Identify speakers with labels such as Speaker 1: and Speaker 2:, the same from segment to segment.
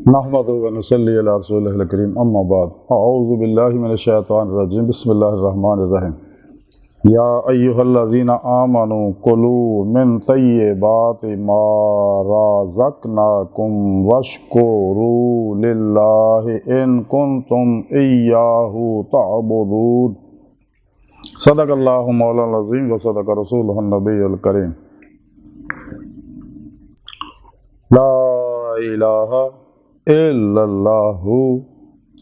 Speaker 1: नहमदुहु व नुसल्ली अला रसूलिहिल करीम अम्मा बाद अऊज़ु बिल्लाहि मिनश शैतानिर रजीम बिस्मिल्लाहिर रहमानिर रहीम या अय्युहल्लज़ीना आमनू कुलू मिन तय्यिबाति मा रज़क़नाकुम वश्कुरू लिल्लाहि इन कुंतुम इय्याहु तअबुदून सदक़ल्लाहु मौलाना अज़ीम व सदक़ रसूलुहुन नबियुल करीम ला इलाहा इल्लल्लाहु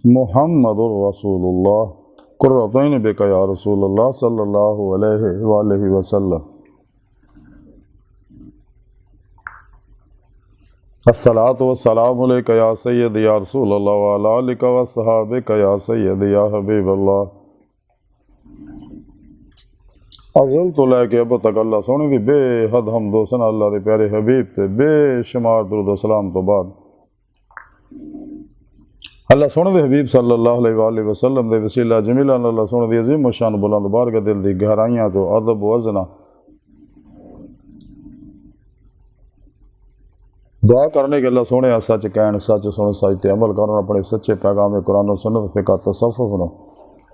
Speaker 1: मुहम्मदुर रसूलुल्लाह कुर्रतुन बिका या रसूलल्लाह सल्लल्लाहु अलैहि वसल्लम। अस्सलातु वस्सलामु अलैका या सय्यदी या रसूलल्लाह व अला आलिका व अस्हाबिका या सय्यदी या हबीबल्लाह। अज़ल तो लैके अब तक अल्लाह सोने दी बेहद हम्दो सना अल्लाह दे प्यारे हबीब ते बेशुमार दुरूद व सलाम तो बाद अल्लाह सोने दे हबीब सल्लल्लाहु अलैहि वसल्लम दे वसीला जमीला अल्लाह सोने दी अजीम शान बुलंद बारगाह दिल दी गहराइयां तो अदब वज़ना दुआ करने के अल्लाह सोने सच कहन सच सुन सच ते अमल करन अपने सच्चे पैगाम कुरान और सुन्नत फ़िक़ह तसव्वुफ़ नो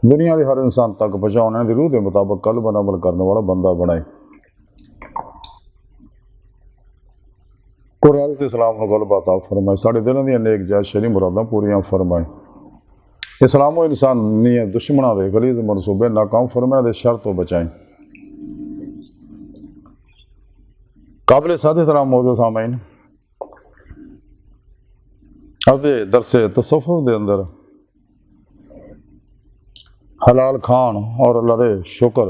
Speaker 1: दुनिया के हर इंसान तक पहुँचाने की रूह के मुताबिक कल्बन अमल करने वाला बंदा बनाए। कुरान से इस्लाम को गलबात आप फरमाए साढ़े दिलों दी नेक जायज़ शरी मुरादां पूरियां फरमाए। इस्लाम और इंसानियत दुश्मनों के गलीज़ मनसूबे नाकाम फरमाए दे शर तो बचाएं। काबिल सादे सलाम मौजूद सामीन अदे दरसे तसव्वुफ़ दे अंदर हलाल खान और अल्लाह दे शुक्र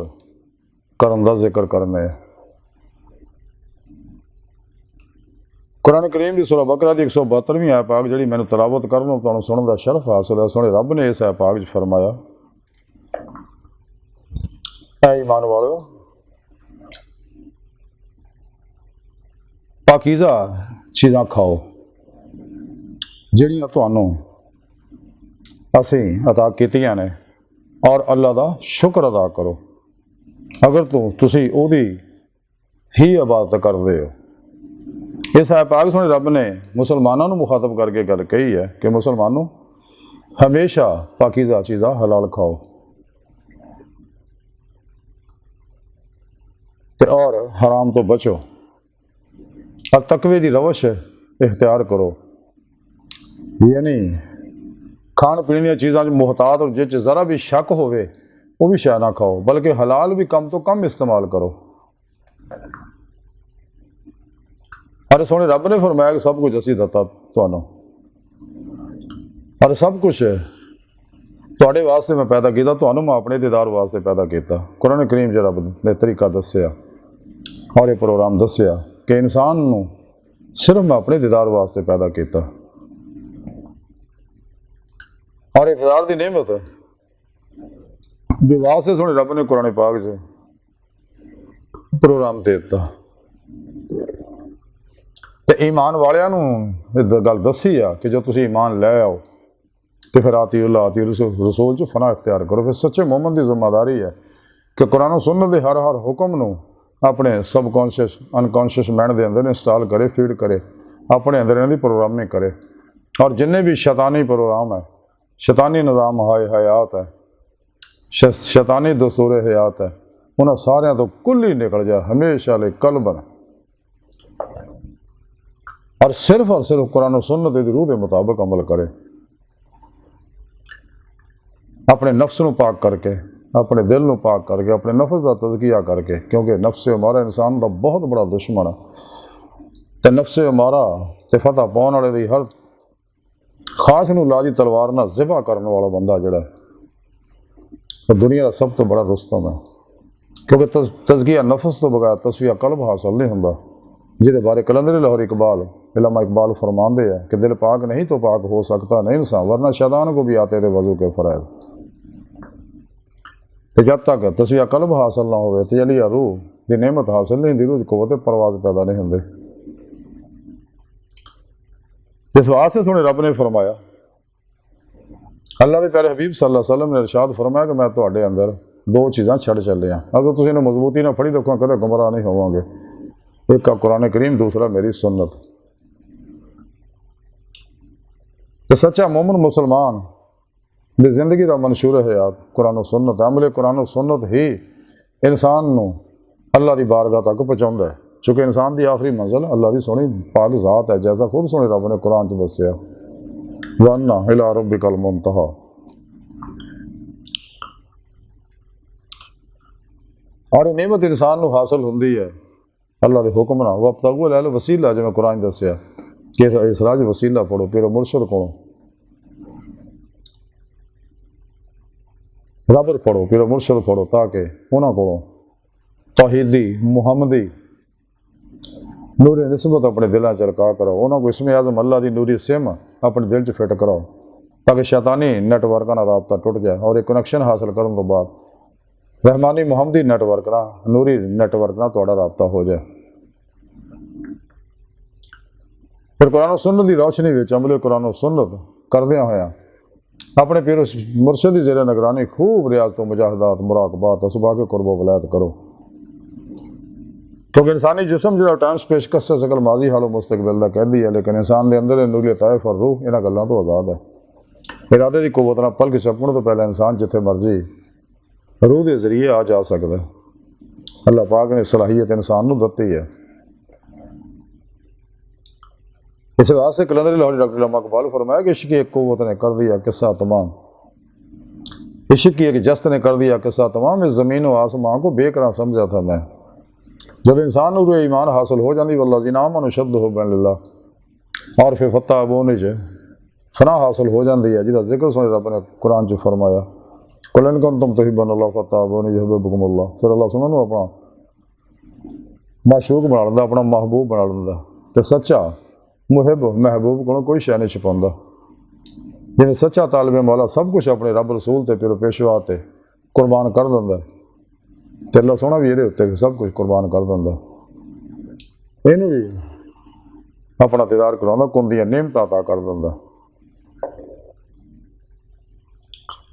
Speaker 1: करन दा जिक्र करने। कुरान करीम की सूरह बकरा की 172वीं आयत पाक जी मैंने तलावत करना तुहानूं सुनने का शरफ हासिल है। सोहणे रब ने इस आयत पाक च फरमाया ऐ ईमान वालो पाकीज़ा चीज़ां खाओ जिहड़ियां तुहानूं असीं अता कीतियां ने और अल्लाह का शुक्र अदा करो। अगर तुसी ओदी ही इबादत करते हो। इस आयत पाक सुने रब ने मुसलमानों को मुखातब करके गल कही है कि मुसलमानों हमेशा पाकीज़ा चीज़ां हलाल खाओ ते और हराम तो बचो और तकवे की रवश इख्तियार करो। यानी खाण पीने दी चीज़ां मुहतात और जिस ज़रा भी शक होवे वो भी शायद ना खाओ बल्कि हलाल भी कम तो कम इस्तेमाल करो। अरे सोने रब ने फरमाया कि सब कुछ असीं दता तुहानूं और सब कुछ तुहाडे वास्ते मैं पैदा किया तुहानूं मैं अपने दीदार वास्ते पैदा किया। कुरान करीम च रब ने तरीका दस्या और ये प्रोग्राम दस्या कि इंसान नूं सिर्फ मैं अपने दीदार वास्ते पैदा किया और इक़रार की नेमत विवाह से सोने रब ने कुरान पाक च प्रोग्राम दे दिता तो ईमान वालियां गल दसी आ कि जो तुसी ईमान लै आओ तो फिर आती उल्ला आती रसूल च फना इख्तियार करो। फिर सच्चे मोहम्मद की जिम्मेदारी है कि कुरान सुन्नत के हर हुक्म नूं अपने सबकॉन्शियस अनकॉन्शियस माइंड के अंदर इंस्टॉल करे फीड करे अपने अंदर इन्हां दी प्रोग्रामिंग करे और जिन्ने भी शैतानी प्रोग्राम है शैतानी निज़ाम हाय हयात है शैतानी दस्तूर हयात है उन्होंने सारियां तो कुल ही निकल जाए हमेशा ले कल्बन और सिर्फ कुरान और सुन्नत दी रूह के मुताबिक अमल करे। अपने नफ्स नूं पाक करके अपने दिल नूं पाक करके अपने नफ्स का तज़किया करके क्योंकि नफ्स अमारा इंसान का बहुत बड़ा दुश्मन है तो नफ्स अमारा ते फतह पाने वाले दी हर खास नूं लाजी तलवार ना ज़िबा करने वाला बंदा जिहड़ा तो दुनिया का सब तो बड़ा रुस्तम है क्योंकि तज़किया नफ्स तो बगैर तस्फिया कल्ब हासिल नहीं होंदा जिहदे बारे कलंदर लाहौर इकबाल इल्लामा इकबाल फरमाते हैं कि दिल पाक नहीं तो पाक हो सकता नहीं इंसान वरना शैतान को भी आते थे वजू के फ़राइज़। तो जब तक तस्फिया कल्ब हासिल ना हो तजलिया रूह की नेमत हासिल नहीं होंदी रूह क़ुव्वत परवाज़ पैदा नहीं होंदी। इस वास्ते सुने रब ने फरमाया अल्लाह के प्यारे हबीब सल्लल्लाहु अलैहि वसल्लम ने इरशाद फरमाया कि मैं तुहाडे अंदर दो चीज़ां छड़ चलिया अगर तुसीं इन्हूं मजबूती नाल फड़ी रखो कदे गुमराह नहीं होवोगे। एक का कुरान करीम दूसरा मेरी सुन्नत। तो सच्चा मोमिन मुसलमान ਦੀ ਜ਼ਿੰਦਗੀ ਦਾ ਮਨਸ਼ੂਰ ਹੈ ਆ ਕੁਰਾਨ ਸੁन्नत ਅਮਲੇ ਕੁਰਾਨ ਸੁन्नत ਹੀ ਇਨਸਾਨ ਨੂੰ ਅੱਲਾ ਦੀ ਬਾਰਗਾਹ ਤੱਕ ਪਹੁੰਚਾਉਂਦਾ ਹੈ ਚूँकि ਇਨਸਾਨ ਦੀ ਆਖਰੀ ਮੰਜ਼ਿਲ ਅੱਲਾ ਦੀ ਸੋਹਣੀ ਪਾਕ ਜ਼ਾਤ ਹੈ ਜੈਸਾ ਖੂਬ ਸੋਹਣੇ ਰੱਬ ਨੇ ਕੁਰਾਨ 'ਚ ਦੱਸਿਆ ਵਾਨਾ ਇਲਾ ਰੱਬਿਕਲ ਮੁਨਤਹਾ ਔਰ ਨਿਮਤ ਇਨਸਾਨ ਨੂੰ ਹਾਸਲ ਹੁੰਦੀ ਹੈ ਅੱਲਾ ਦੇ ਹੁਕਮ ਨਾਲ ਵਬਤਗੂ ਲੈ ਲਓ ਵਸੀਲਾ ਜਿਵੇਂ ਕੁਰਾਨ ਦੱਸਿਆ ਕਿ ਇਸ ਰਾਜ ਵਸੀਲਾ ਪੜੋ ਪੀਰ ਮੁਰਸ਼ਿਦ ਕੋਲੋਂ रबर पढ़ो पीर मुर्शद पढ़ो ताकि उन्होंने को तौहीदी मुहम्मदी नूरी निस्बत अपने दिलों च रखा करो उन्होंने को इसमें आज़म अल्लाह की नूरी सिम अपने दिल च फिट कराओ ताकि शैतानी नेटवर्क का रबता टुट जाए और एक कनैक्शन हासिल करने तो बाद रहमानी मुहम्मदी नेटवर्क ना नूरी नेटवर्क ना थोड़ा रबता हो जाए फिर कुरान सुन्नत की रोशनी में अमले कुरान सुन्नत करदे होया अपने पीर मुर्शद की ज़ेरे निगरानी खूब रियाज तो मुजाहदात मुराकबात असबा के कुर्बो वलायत करो क्योंकि इंसानी जिसम जो टाइम स्पेस कस्से सकल माजी हालो मुस्तकबिल का कहती है लेकिन इंसान के अंदर नूरी ताइफ और रूह इन्होंने गलों तो आज़ाद है इरादे की कुव्वत नाल पल के छपण तो पहले इंसान जिथे मर्जी रूह के जरिए आ जा सकता है अल्लाह पाक ने सलाहियत इंसान को दी है इस वास्ते कलंदरी लाहौरी डॉक्टर अल्लामा इकबाल फरमाया कि इश्क की एक कुव्वत ने कर दिया किस्सा तमाम इश्क की एक जस्त ने कर दिया किस्सा तमाम इस ज़मीन और आसमान को बेकरार समझा था मैं जब इंसान को ईमान हासिल हो जाती वल्लाज़ी नाम अनुशद हो बैन और फिर फतह बोने च फना हासिल हो जाती है जिसका जिक्र सुने रब ने कुरान च फरमाया कुलन कन तुम तुहिब्बुन अल्लाह फतह बोने युहिब्बुकुम अल्लाह फिर अल्लाह सुनन अपना माशूक बना लेंदा अपना महबूब बना लेंदा ते सच्चा मुहिब महबूब को कोई शह नहीं छुपाता जिन्हें सच्चा तालिब मौला सब कुछ अपने रब रसूल ते पिरो पेशवा ते कुर्बान कर दिंदा ते अल्लाह सोहना भी ये उत्ते सब कुछ कुर्बान कर दिंदा इनू भी अपना दीदार कराउंदा कुंदियां नेमत अता कर दिंदा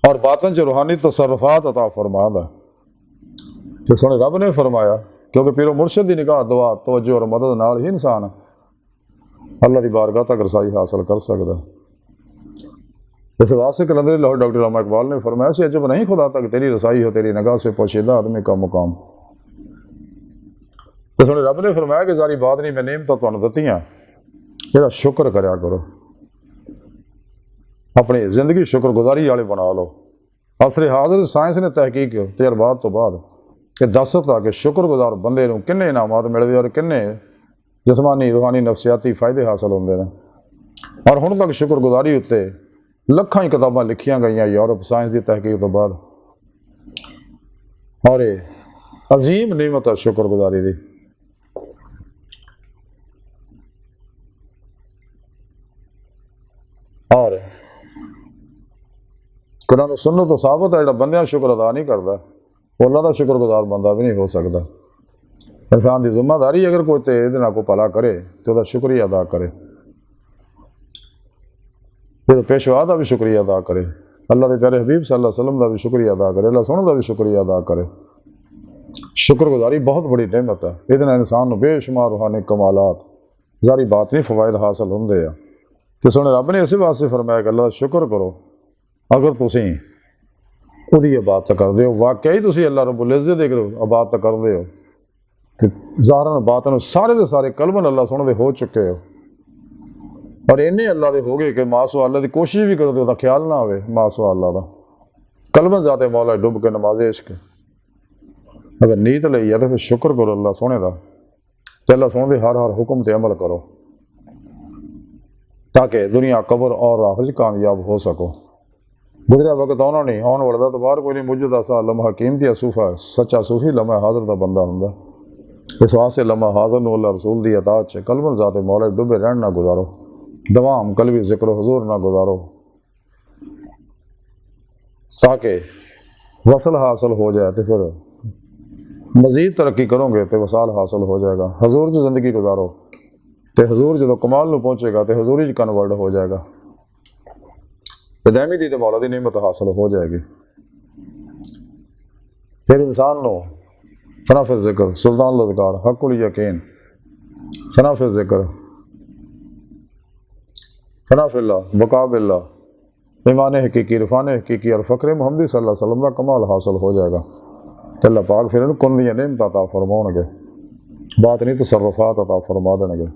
Speaker 1: और बातन च रूहानी तसर्रुफात अता फरमांदा ते सोहने रब ने फरमाया क्योंकि पिरो मुर्शिद की निगाह दुआ तवज्जो और मदद नाल ही इंसान अल्लाह की बारगाह तक रसाई हासिल कर सकता इस वास्ते कलंदरी लाहौर डॉक्टर अल्लामा इकबाल ने फरमाया से अजब नहीं खुदा तक तेरी रसाई हो तेरी निगाह से पोशीदा आदमी का मुकाम तो सुने रब ने फरमाया कि सारी बात नहीं मैं नेमत तुहानूं दित्तियां इहदा शुक्र करया करो अपनी जिंदगी शुक्रगुजारी वाले बना लो असरे हाज़िर साइंस ने तहकीक तजर्बात तो बाद कि दस दिता कि शुक्रगुजार बंदे नूं किन्ने इनामात मिलदे और किन्ने जिसमानी रूहानी नफसियाती फायदे हासिल होंगे हैं और हुण तक शुक्रगुजारी उत्ते लखां ही किताबां लिखियां गई यूरोप साइंस की तहकीक तो बाद और ये अजीम नेमत है शुक्रगुजारी दी और कुरान सुन्नत तो साबित है जो बंदियां शुक्र अदा नहीं करता वो अल्लाह का शुक्रगुजार बंदा भी नहीं हो सकता इंसान की जिम्मेदारी अगर कोई तो ये को भला करे तो वह शुक्रिया अदा करे फिर पेशवा का भी शुक्रिया अदा करे अल्लाह के प्यारे हबीब सल्लल्लाहु अलैहि वसल्लम का भी शुक्रिया अदा करे अल्लाह सोहने का भी शुक्रिया अदा करे शुक्रगुजारी बहुत बड़ी नेमत है ये इंसान को बेशुमार रूहानी कमालात जारी बात नहीं फवायद हासिल होंगे आ तो सोहने रब ने इस वास्ते फरमाया कि अल्लाह शुक्र करो अगर तुसीं उहदी इबादत करदे हो वाकई तुसीं अल्लाह रब्बुल इज़्ज़त दी इबादत करदे हो तो ज़ाहरन बातन सारे के सारे कलमन अल्लाह सोहने दे हो चुके हो और इन्ने अल्लाह दे हो गए कि मासो अल्लाह की कोशिश भी करो तो ख्याल ना आवे मासो अल्लाह का कलमन जाते मौला डुब के नमाज़े इश्क अगर नीयत लई है तो फिर शुक्र करो अल्लाह सोहने का तो अल्लाह सोहने दे हर हर हुक्म ते अमल करो ताकि दुनिया कबर और आखिर कामयाब हो सको गुजरा वक्त आना नहीं आने वाला तो बाहर कोई नहीं मुझदा सा लम्हा कीमती सूफा सच्चा सूफी लम्हा हाज़र का बंदा होंदा इस वास्ते लम्हा हाज़र नूं अल्लाह रसूल की अतात च कलमन ज़ाते मौला डुबे रहन ना गुजारो दवाम कलवी जिक्र हुजूर ना गुजारो ताकि वसल हासिल हो जाए तो फिर मज़ीद तरक्की करोगे तो वसाल हासिल हो जाएगा हजूर च ज़िंदगी गुजारो तो हजूर जो कमाल नूं पहुँचेगा तो हजूरी च कन्वर्ट हो जाएगा तो दैमी दी तो मौला की नेमत हासिल हो जाएगी फिर इंसान को फनाफिर जिक्र सुल्तान लज़कार हक़ुल यकीन फनाफिर जिक्र फना फिल्ला बका बिल्ला, ईमान हकीकी, इरफान हकीकी और फ़क्र मुहम्मदी सल्लल्लाहु अलैहि वसल्लम का कमाल हासिल हो जाएगा। तो अल्लाह पाक फिर इन्हूं कुल दी नेमत अता फरमाउणगे, बात नहीं तसर्रुफात अता फरमा देणगे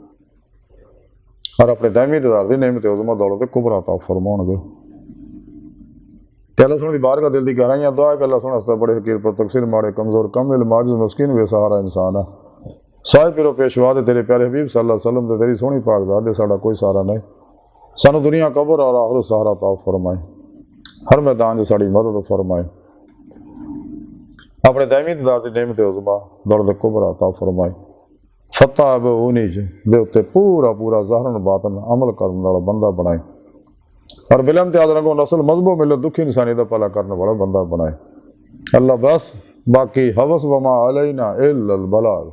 Speaker 1: और अपने दायमी दीदार दी नेमत उज़मा दौलत कुबरा अता फरमाउणगे। ते अल्लाह सोहणे दी बारगाह दिल दी गहराइयां दुआ है कि अल्लाह सोहणे वास्ते बड़े हकीर पर तकसीर माड़े कमज़ोर कम इल्म आजिज़ मस्कीन बेसहारा इंसान है। साहिब पिरो पेशवा दे तेरे प्यारे हबीब सल्लल्लाहु अलैहि वसल्लम ते तेरी सोहनी पाक ज़ात दे साडा कोई सहारा नहीं। सानू दुनिया कबर और आखिरत सहारा अता फरमाए, हर मैदान च साड़ी मदद फरमाए, अपने दायमी दीदार दी नेमत उज़मा दौलत कुबरा अता फरमाए। फतह अब उन्हीं दे उत्ते पूरा पूरा ज़ाहरन बातन अमल करने वाला बंदा बनाए और बिल इम्तियाज़ रंगो नस्ल मजहबो मिलत दुखी इंसानी दा भला करने वाला बंदा बनाए। अल्लाह बस बाकी हवस वमा अलैना इल्लल बलाग।